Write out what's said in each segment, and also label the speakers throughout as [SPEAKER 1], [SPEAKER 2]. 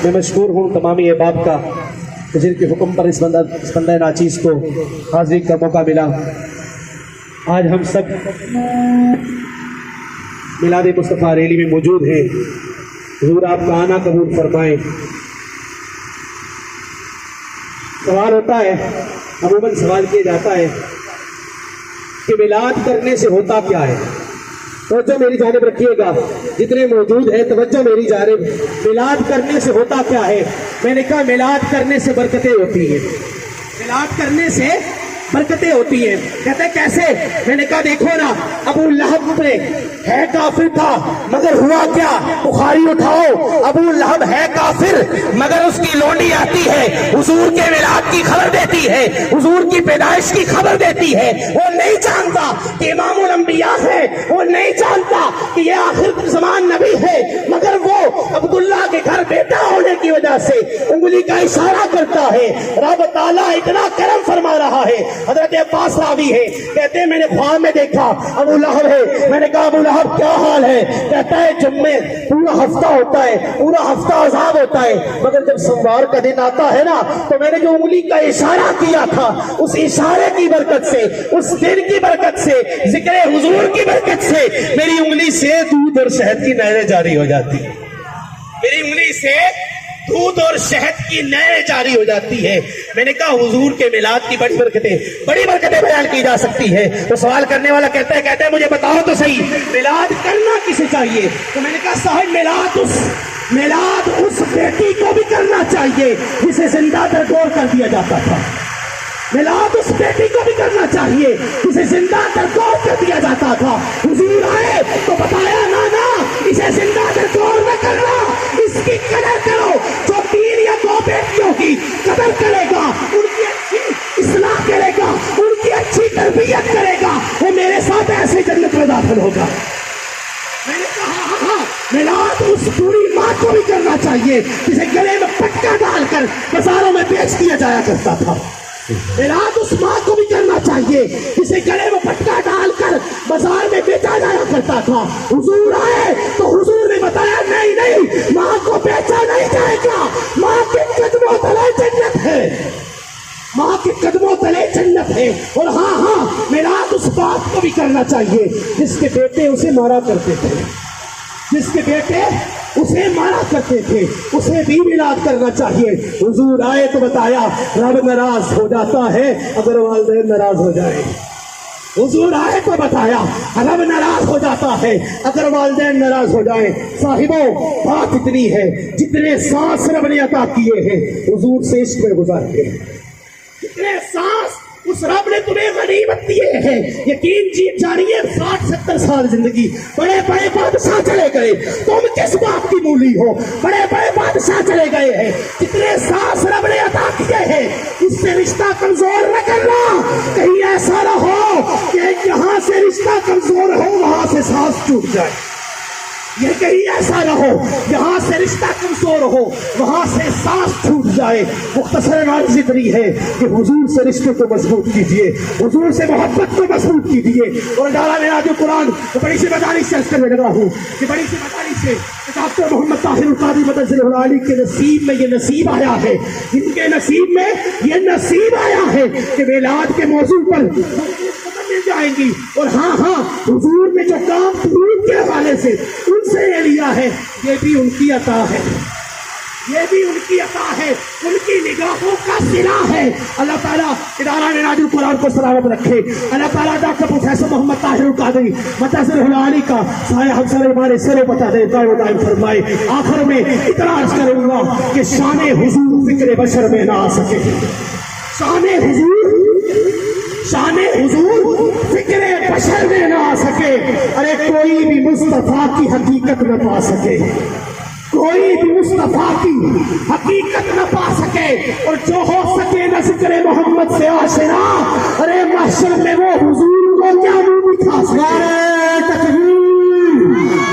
[SPEAKER 1] میں مشکور ہوں تمام احباب کا جن کے حکم پر اس بندہ ناچیز کو حاضری کا موقع ملا۔ آج ہم سب میلاد مصطفیٰ ریلی میں موجود ہیں۔ حضور آپ کا آنا قبول فرمائیں۔ سوال ہوتا ہے، عموماً سوال کیا جاتا ہے کہ میلاد کرنے سے ہوتا کیا ہے؟ توجہ میری جانب رکھیے گا، جتنے موجود ہیں توجہ میری جانب۔ میلاد کرنے سے ہوتا کیا ہے؟ میں نے کہا میلاد کرنے سے برکتیں ہوتی ہیں۔ میلاد کرنے سے برکتیں ہوتی ہیں۔ کہتے ہیں کیسے؟ میں نے کہا دیکھو نا، ابو لہب ہے کافر تھا مگر ہوا کیا؟ بخاری اٹھاؤ، ابو لہب ہے کافر مگر اس کی لونڈی آتی ہے، حضور کے میلاد کی خبر دیتی ہے، حضور کی پیدائش کی خبر دیتی ہے۔ وہ نہیں جانتا کہ امام الانبیاء ہے، وہ نہیں جانتا کہ یہ آخر زمان نبی ہے، مگر وہ عبداللہ کے گھر بیٹا ہونے کی وجہ سے انگلی کا اشارہ کرتا ہے۔ رب تعالیٰ اتنا کرم فرما رہا ہے۔ حضرت عباس راوی ہے، کہتے ہیں میں نے خواب میں دیکھا ابو لہب ہے۔ میں نے کہا ابو لہب کیا حال ہے؟ کہتا ہے جمعے پورا ہفتہ ہوتا ہے، پورا ہفتہ عذاب ہوتا ہے، مگر جب سوموار کا دن آتا ہے نا تو میں نے جو انگلی کا اشارہ کیا تھا، اس اشارے کی برکت سے، اس دن کی برکت سے، ذکر حضور کی برکت سے میری انگلی سے دودھ اور شہد کی نہریں جاری ہو جاتی ہے۔ میری انگلی سے دودھ اور شہد کی نہریں جاری ہو جاتی ہے۔ میں نے کہا حضور کے میلاد کی بڑی برکتیں بیان کی جا سکتی ہے۔ تو سوال کرنے والا کہتا ہے مجھے بتاؤ تو صحیح میلاد کرنا کسے چاہیے؟ تو میں نے کہا صاحب میلاد اس بیٹی کو بھی کرنا چاہیے جسے زندہ درگور کر دیا جاتا تھا۔ میلاد اس بیٹی کو بھی کرنا چاہیے جسے زندہ درگور کر دیا جاتا تھا۔ حضور آئے تو بتایا نا اسے زندہ درگور نہ کرنا، اس کی قدر کرو۔ جو 3 یا 2 بیٹیوں کی قدر کرے گا، ان کی اچھی اصلاح کرے گا، ان کی اچھی تربیت کرے گا، وہ میرے ساتھ ایسے جنت میں داخل ہوگا۔ میں نے کہا ہاں، میلاد اس بوڑھی ماں کو بھی کرنا چاہیے جسے گلے میں پٹکا ڈال کر بازاروں میں بیچ دیا جایا کرتا تھا۔ میلاد اس ماں کو بھی کرنا چاہیے جسے گلے میں پٹکا ڈال کر بازار میں بیچا جایا کرتا تھا۔ حضور آئے تو حضور نے بتایا نہیں، ماں کو بیچا نہیں جائے گا، ماں کے قدموں تلے جنت ہے، ماں کے قدموں تلے جنت ہے۔ اور ہاں میلاد اس باپ کو بھی کرنا چاہیے جس کے بیٹے اسے مارا کرتے تھے، جس کے بیٹے اسے مارا کرتے تھے، اسے بھی میلاد کرنا چاہیے۔ حضور آئے تو بتایا رب ناراض ہو جاتا ہے اگر والدین ناراض ہو جائے۔ حضور آئے تو بتایا رب ناراض ہو جاتا ہے اگر والدین ناراض ہو جائیں۔ صاحبوں بات اتنی ہے، جتنے سانس رب نے عطا کیے ہیں حضور سے عشق میں گزارتے ہیں، جتنے سانس اس رب نے تمہیں غنیمت دیے ہیں، یقین جانیے 60-70 سال زندگی بڑے بڑے بادشاہ چلے گئے، تم کس بات کی مولی ہو؟ بڑے بڑے بادشاہ چلے گئے ہیں، جتنے سانس رب نے عطا کیے ہیں اس سے رشتہ کمزور نہ کرنا۔ کہیں ایسا نہ ہو کہ جہاں سے رشتہ کمزور ہو وہاں سے سانس ٹوٹ جائے، یہ کہیں ایسا نہ ہو جہاں سے رشتہ کمزور ہو وہاں سے سانس ٹوٹ جائے۔ مختصر عرض اتنی ہے کہ حضور سے رشتے کو مضبوط کیجیے، حضور سے محبت کو مضبوط کیجیے۔ اور ڈالا میرا جو قرآن بڑی سی مدارس سے عرض کرنے لگا ہوں کہ بڑی سی مدارس سے ڈاکٹر محمد طاہر القادری مدنظر العالی کے نصیب میں یہ نصیب آیا ہے، ان کے نصیب میں یہ نصیب آیا ہے کہ میلاد کے موضوع پر جائیں گی۔ اور ہاں حضور نے جو کام درود کے حوالے سے ان سے یہ لیا ہے یہ بھی ان کی عطا ہے، یہ بھی ان کی عطا ہے، ان کی نگاہوں کا صلہ ہے۔ اللہ تعالیٰ ادارہ ناظر قرآن کو سلامت رکھے۔ اللہ تعالیٰ ڈاکٹر پروفیسر محمد طاہر القادری مدنظر العالی کا سایہ ہم سر ہمارے سروں پتا دے دائم فرمائے۔ آخر میں اتنا عرض کروں گا کہ شان حضور فکر بشر میں نہ آ سکے، شان حضور فکر بشر میں نہ آ سکے۔ ارے کوئی بھی مصطفیٰ کی حقیقت نہ پا سکے، کوئی بھی مصطفیٰ کی حقیقت نہ پا سکے، اور جو ہو سکے نہ ذکر محمد سے آشنا، ارے محشر میں وہ حضور کو کیا منہ دکھا سکے۔ نعرہ تکبیر،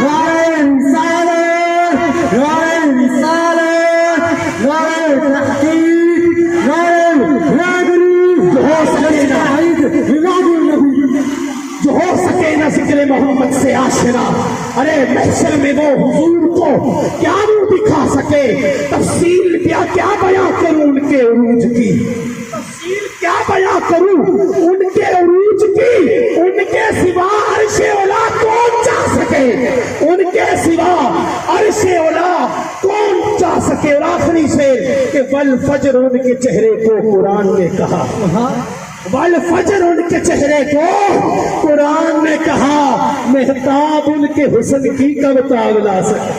[SPEAKER 1] نعرہ رسالت، نعرہ رسالت، نعرہ تحقیق، نعرہ جو ہو سکے نہ ذکر محمد سے آشنا، ارے محشر میں وہ حضور کو کیا روح دکھا سکے، تفصیل کیا بیاں کروں ان کے عروج کی، تفصیل کیا بیاں کروں ان کے عروج کی، ان کے سوا عرش اولا کون جا سکے، ان کے سوا عرش اولا کون جا سکے۔ اور آخری سے کہ والفجر، ان کے چہرے کو قرآن نے کہا، والفجر ان کے چہرے کو قرآن نے کہا، مہتاب ان کے حسن کی کب تاب لا سکے۔